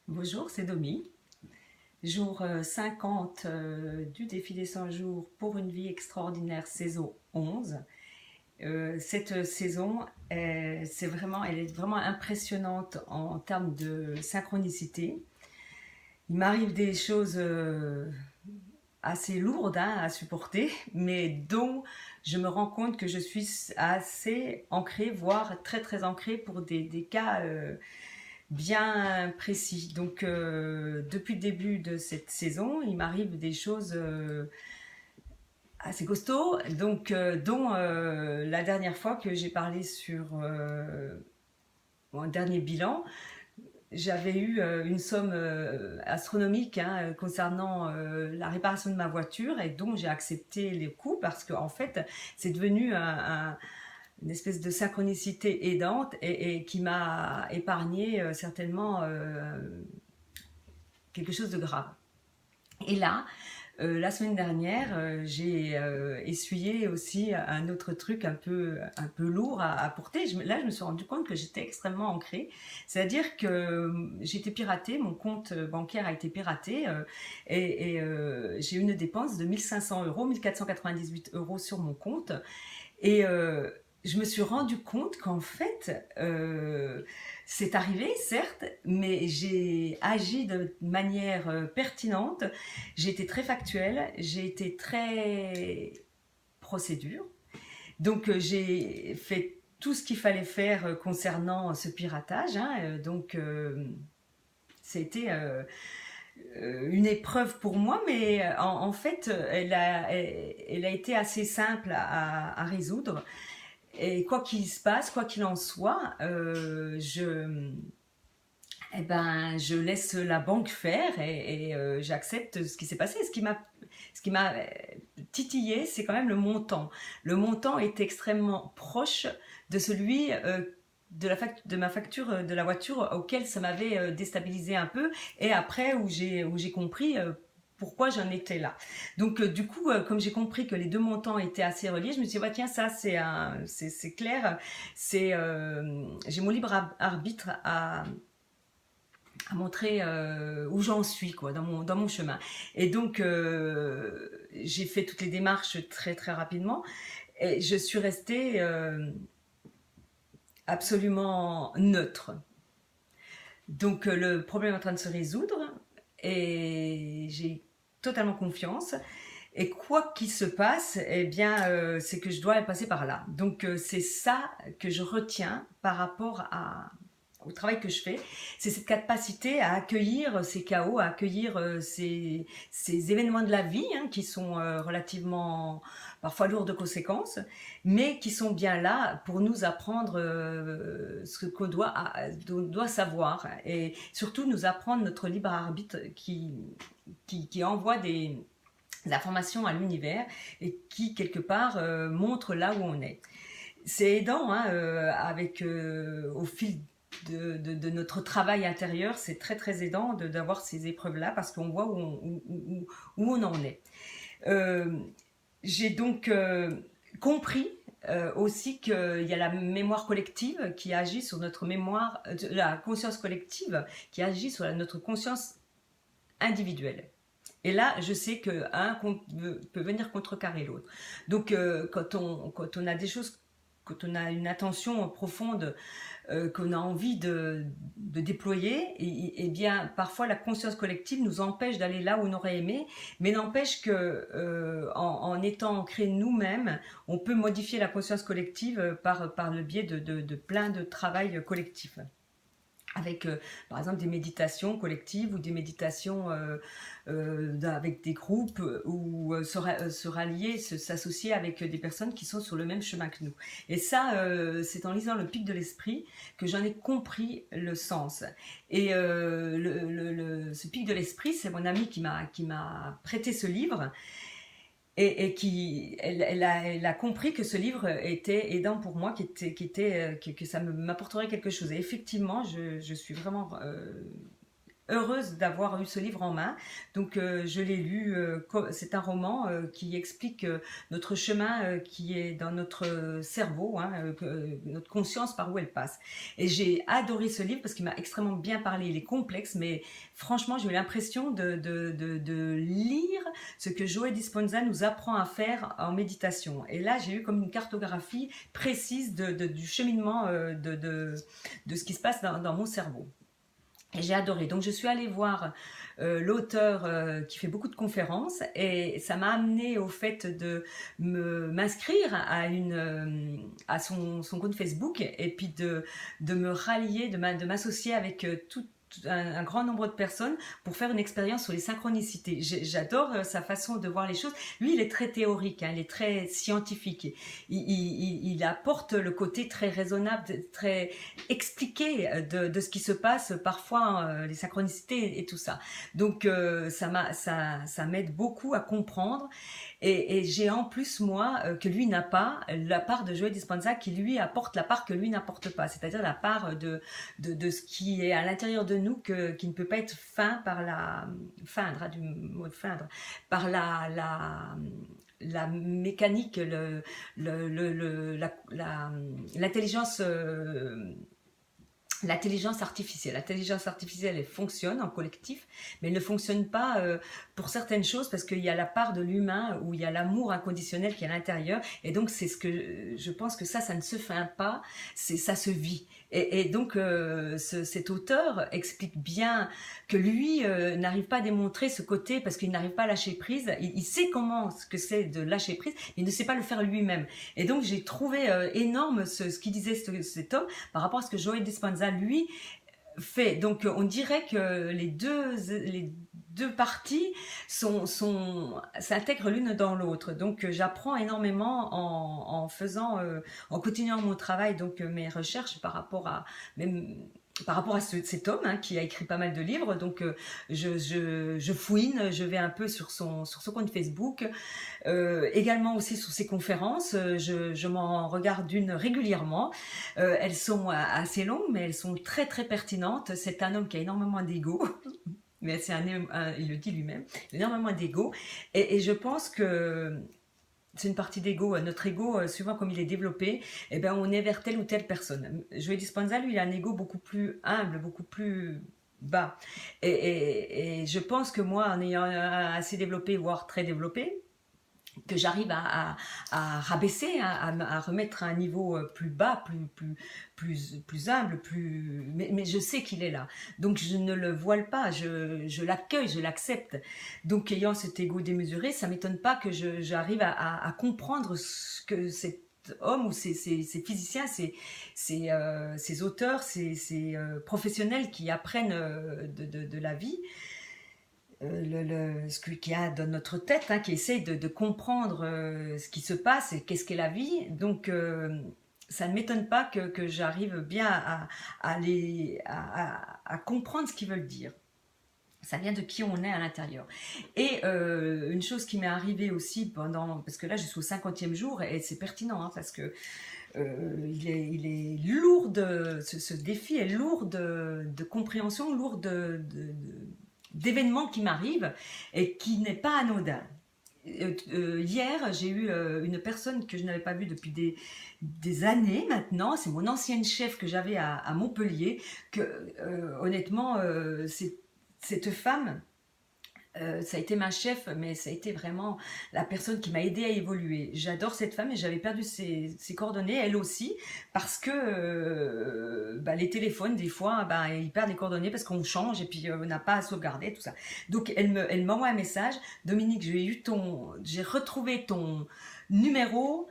Bonjour, c'est Domi. Jour 50 du défi des 100 jours pour une vie extraordinaire, saison 11. Cette saison, elle est vraiment impressionnante en termes de synchronicité. Il m'arrive des choses assez lourdes à supporter, mais dont je me rends compte que je suis assez ancrée, voire très très ancrée pour des cas bien précis. Donc, depuis le début de cette saison, il m'arrive des choses assez costauds, donc, dont la dernière fois que j'ai parlé sur mon dernier bilan, j'avais eu une somme astronomique concernant la réparation de ma voiture et dont j'ai accepté les coûts parce que en fait c'est devenu une espèce de synchronicité aidante et qui m'a épargné certainement quelque chose de grave. Et là, la semaine dernière, j'ai essuyé aussi un autre truc un peu lourd à porter. Là, je me suis rendu compte que j'étais extrêmement ancrée. C'est-à-dire que j'ai été piratée, mon compte bancaire a été piraté j'ai eu une dépense de 1500 euros, 1498 euros sur mon compte. Et je me suis rendu compte qu'en fait, c'est arrivé, certes, mais j'ai agi de manière pertinente. J'ai été très factuelle, j'ai été très procédure. Donc, j'ai fait tout ce qu'il fallait faire concernant ce piratage. C'était une épreuve pour moi, mais en fait, elle a été assez simple à résoudre. Et quoi qu'il se passe, quoi qu'il en soit, je laisse la banque faire et j'accepte ce qui s'est passé. Ce qui m'a titillé, c'est quand même le montant. Le montant est extrêmement proche de celui de ma facture de la voiture auquel ça m'avait déstabilisé un peu. Et après, où j'ai compris pourquoi j'en étais là. Donc du coup, comme j'ai compris que les deux montants étaient assez reliés, je me suis dit, bah, tiens, ça c'est clair, j'ai mon libre arbitre à montrer où j'en suis quoi dans mon chemin. Et donc j'ai fait toutes les démarches très très rapidement et je suis restée absolument neutre. Donc le problème est en train de se résoudre et j'ai totalement confiance. Et quoi qu'il se passe, eh bien, c'est que je dois passer par là. Donc, c'est ça que je retiens par rapport au travail que je fais. C'est cette capacité à accueillir ces chaos, à accueillir ces événements de la vie qui sont relativement parfois lourds de conséquences, mais qui sont bien là pour nous apprendre ce qu'on doit savoir et surtout nous apprendre notre libre arbitre qui envoie des informations à l'univers et qui quelque part montre là où on est. C'est aidant avec au fil de notre travail intérieur, c'est très très aidant d'avoir ces épreuves là parce qu'on voit où on en est. Euh, j'ai donc compris aussi qu'il y a la mémoire collective qui agit sur notre mémoire, la conscience collective qui agit sur notre conscience individuelle. Et là, je sais qu'un peut venir contrecarrer l'autre. Donc, quand on a des choses, quand on a une attention profonde qu'on a envie de déployer, et bien, parfois la conscience collective nous empêche d'aller là où on aurait aimé, mais n'empêche que en étant ancrés nous-mêmes, on peut modifier la conscience collective par le biais de plein de travail collectif avec par exemple des méditations collectives ou des méditations avec des groupes ou se rallier, s'associer avec des personnes qui sont sur le même chemin que nous. Et ça, c'est en lisant Le Pic de l'Esprit que j'en ai compris le sens. Et ce Pic de l'Esprit, c'est mon amie qui m'a prêté ce livre et qui elle a compris que ce livre était aidant pour moi, que ça m'apporterait quelque chose. Et effectivement, je suis vraiment heureuse d'avoir eu ce livre en main. Donc je l'ai lu, c'est un roman qui explique notre chemin qui est dans notre cerveau, hein, notre conscience par où elle passe. Et j'ai adoré ce livre parce qu'il m'a extrêmement bien parlé. Il est complexe, mais franchement, j'ai eu l'impression de lire ce que Joe Dispenza nous apprend à faire en méditation. Et là, j'ai eu comme une cartographie précise du cheminement de ce qui se passe dans mon cerveau. Et j'ai adoré. Donc je suis allée voir l'auteur qui fait beaucoup de conférences et ça m'a amené au fait de m'inscrire à son compte Facebook et puis de me rallier, de m'associer avec un grand nombre de personnes pour faire une expérience sur les synchronicités. J'adore sa façon de voir les choses. Lui, il est très théorique, hein, il est très scientifique. Il apporte le côté très raisonnable, très expliqué de ce qui se passe parfois, les synchronicités et tout ça. Donc, ça m'aide beaucoup à comprendre. Et j'ai en plus, moi, que lui n'a pas, la part de Joe Dispenza qui lui apporte la part que lui n'apporte pas, c'est-à-dire la part de ce qui est à l'intérieur de nous qui ne peut pas être feindre par feindre, hein, du mot feindre, par la mécanique, l'intelligence. L'intelligence artificielle. L'intelligence artificielle, elle fonctionne en collectif, mais elle ne fonctionne pas pour certaines choses parce qu'il y a la part de l'humain où il y a l'amour inconditionnel qui est à l'intérieur. Et donc, c'est ce que je pense que ça ne se feint pas, ça se vit. Et donc, cet auteur explique bien que lui n'arrive pas à démontrer ce côté parce qu'il n'arrive pas à lâcher prise. Il sait comment ce que c'est de lâcher prise, mais il ne sait pas le faire lui-même. Et donc, j'ai trouvé énorme ce qu'il disait cet homme par rapport à ce que Joe Dispenza lui fait. Donc on dirait que les deux parties s'intègrent l'une dans l'autre. Donc j'apprends énormément en continuant mon travail, donc mes recherches par rapport à cet homme hein, qui a écrit pas mal de livres. Donc je fouine, je vais un peu sur son compte Facebook, également aussi sur ses conférences. Je m'en regarde une régulièrement. Elles sont assez longues, mais elles sont très très pertinentes. C'est un homme qui a énormément d'ego. Mais il le dit lui-même, énormément d'ego. Et je pense que c'est une partie d'ego. Notre ego, souvent comme il est développé, eh ben, on est vers telle ou telle personne. Joe Dispenza, lui, il a un ego beaucoup plus humble, beaucoup plus bas. Et je pense que moi, en ayant assez développé, voire très développé, que j'arrive à rabaisser, hein, à remettre à un niveau plus bas, plus humble, mais je sais qu'il est là. Donc je ne le voile pas, je l'accueille, je l'accepte. Donc ayant cet ego démesuré, ça ne m'étonne pas que j'arrive à comprendre ce que cet homme ou ces physiciens, ces auteurs, ces professionnels qui apprennent de la vie, ce qu'il y a dans notre tête, hein, qui essaye de comprendre ce qui se passe et qu'est-ce qu'est la vie. Donc, ça ne m'étonne pas que j'arrive bien à comprendre ce qu'ils veulent dire. Ça vient de qui on est à l'intérieur. Et une chose qui m'est arrivée aussi parce que là je suis au 50e jour et c'est pertinent hein, parce que il est lourd ce défi est lourd de compréhension, lourd d'événements qui m'arrivent et qui n'est pas anodin. Hier, j'ai eu une personne que je n'avais pas vue depuis des années maintenant. C'est mon ancienne chef que j'avais à Montpellier. Honnêtement, cette femme, ça a été ma chef, mais ça a été vraiment la personne qui m'a aidée à évoluer. J'adore cette femme et j'avais perdu ses coordonnées, elle aussi, parce que les téléphones, des fois, ils perdent les coordonnées parce qu'on change et puis on n'a pas à sauvegarder, tout ça. Donc elle m'envoie un message. Dominique, j'ai retrouvé ton numéro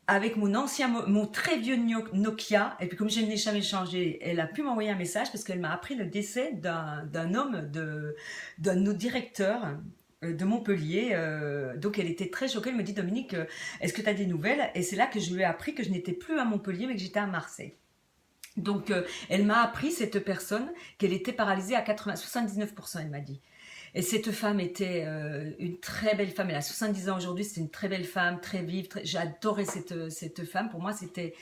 avec mon très vieux Nokia, et puis comme je n'ai jamais changé, elle a pu m'envoyer un message parce qu'elle m'a appris le décès d'un homme, d'un de nos directeurs de Montpellier. Donc elle était très choquée, elle me dit Dominique, est-ce que tu as des nouvelles? Et c'est là que je lui ai appris que je n'étais plus à Montpellier mais que j'étais à Marseille. Donc elle m'a appris, cette personne, qu'elle était paralysée à 79%, elle m'a dit. Et cette femme était une très belle femme. Elle a 70 ans aujourd'hui. C'est une très belle femme, très vive. J'ai adoré cette femme. Pour moi, c'était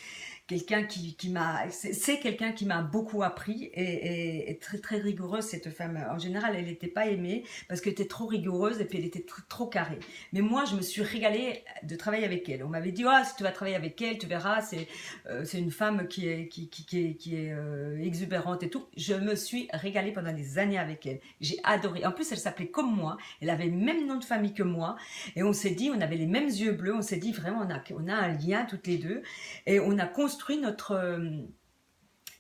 quelqu'un qui m'a, c'est quelqu'un qui m'a beaucoup appris et très très rigoureuse cette femme. En général, elle n'était pas aimée parce qu'elle était trop rigoureuse et puis elle était trop carrée. Mais moi, je me suis régalée de travailler avec elle. On m'avait dit, ah, si tu vas travailler avec elle, tu verras, c'est une femme qui est exubérante et tout. Je me suis régalée pendant des années avec elle. J'ai adoré. En plus, elle s'appelait comme moi. Elle avait le même nom de famille que moi. Et on s'est dit, on avait les mêmes yeux bleus. On s'est dit, vraiment, on a un lien toutes les deux. Et on a construit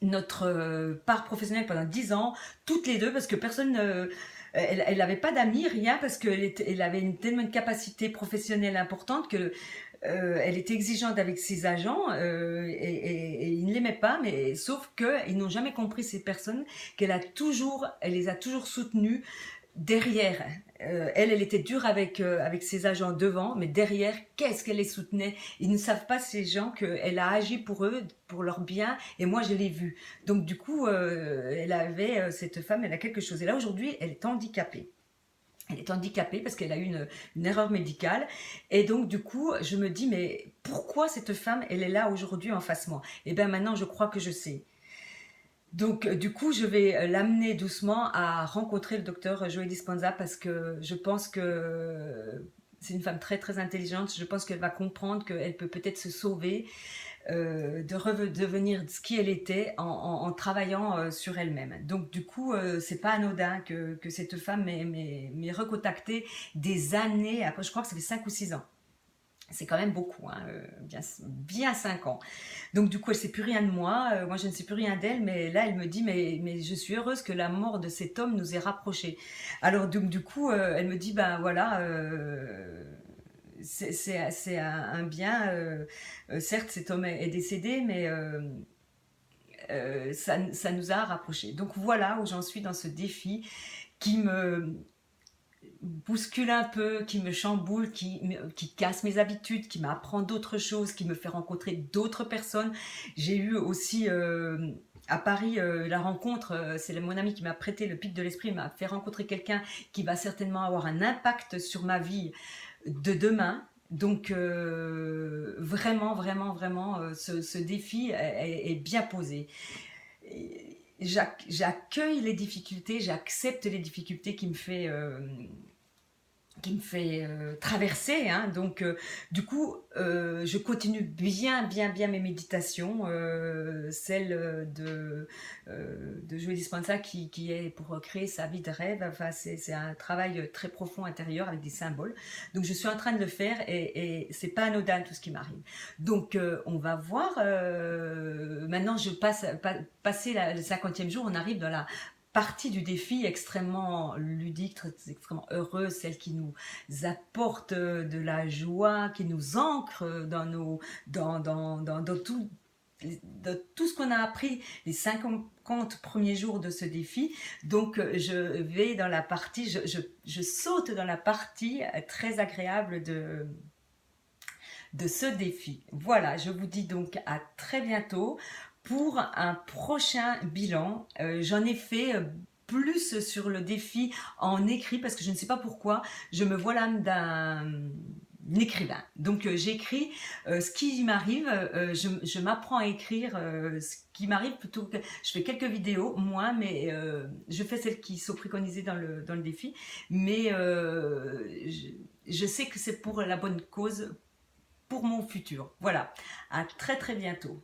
notre part professionnelle pendant 10 ans, toutes les deux, parce que personne... elle n'avait pas d'amis, rien, parce qu'elle avait tellement une capacité professionnelle importante que elle était exigeante avec ses agents et ils ne l'aimaient pas, mais sauf qu'ils n'ont jamais compris ces personnes elle les a toujours soutenues derrière. Elle était dure avec ses agents devant, mais derrière, qu'est-ce qu'elle les soutenait? Ils ne savent pas, ces gens, qu'elle a agi pour eux, pour leur bien, et moi je l'ai vu. Donc du coup, cette femme, elle a quelque chose. Et là aujourd'hui, elle est handicapée. Elle est handicapée parce qu'elle a eu une erreur médicale. Et donc, du coup, je me dis, mais pourquoi cette femme, elle est là aujourd'hui en face de moi? Et bien maintenant, je crois que je sais. Donc, du coup, je vais l'amener doucement à rencontrer le docteur Joey Dispenza parce que je pense que c'est une femme très, très intelligente. Je pense qu'elle va comprendre qu'elle peut peut-être se sauver de redevenir ce qui elle était en travaillant sur elle-même. Donc du coup, c'est pas anodin que cette femme m'ait recontactée des années après. Je crois que ça fait 5 ou 6 ans. C'est quand même beaucoup, hein, bien 5 ans. Donc du coup, elle ne sait plus rien de moi, moi je ne sais plus rien d'elle, mais là elle me dit, mais je suis heureuse que la mort de cet homme nous ait rapprochés. Alors donc du coup, elle me dit, ben voilà, c'est un bien. Certes, cet homme est décédé, mais ça nous a rapprochés. Donc voilà où j'en suis dans ce défi qui me bouscule un peu, qui me chamboule, qui casse mes habitudes, qui m'apprend d'autres choses, qui me fait rencontrer d'autres personnes. J'ai eu aussi à Paris la rencontre, c'est mon ami qui m'a prêté le pic de l'esprit, m'a fait rencontrer quelqu'un qui va certainement avoir un impact sur ma vie de demain. Donc vraiment, vraiment, vraiment, ce défi est bien posé. J'accueille les difficultés, j'accepte les difficultés qui me fait traverser, hein. Donc du coup je continue bien mes méditations, celle de Joey Dispenza qui est pour créer sa vie de rêve. Enfin, c'est un travail très profond intérieur avec des symboles, donc je suis en train de le faire et c'est pas anodin tout ce qui m'arrive. Donc on va voir, maintenant je passer le 50e jour, on arrive dans la partie du défi extrêmement ludique, extrêmement heureuse, celle qui nous apporte de la joie, qui nous ancre dans tout ce qu'on a appris les 50 premiers jours de ce défi. Donc je vais dans la partie, je saute dans la partie très agréable de ce défi. Voilà, je vous dis donc à très bientôt pour un prochain bilan. J'en ai fait plus sur le défi en écrit parce que je ne sais pas pourquoi je me vois l'âme d'un écrivain. Donc j'écris ce qui m'arrive, je m'apprends à écrire ce qui m'arrive plutôt que... Je fais quelques vidéos, moi, mais je fais celles qui sont préconisées dans le défi, mais je sais que c'est pour la bonne cause, pour mon futur. Voilà, à très très bientôt.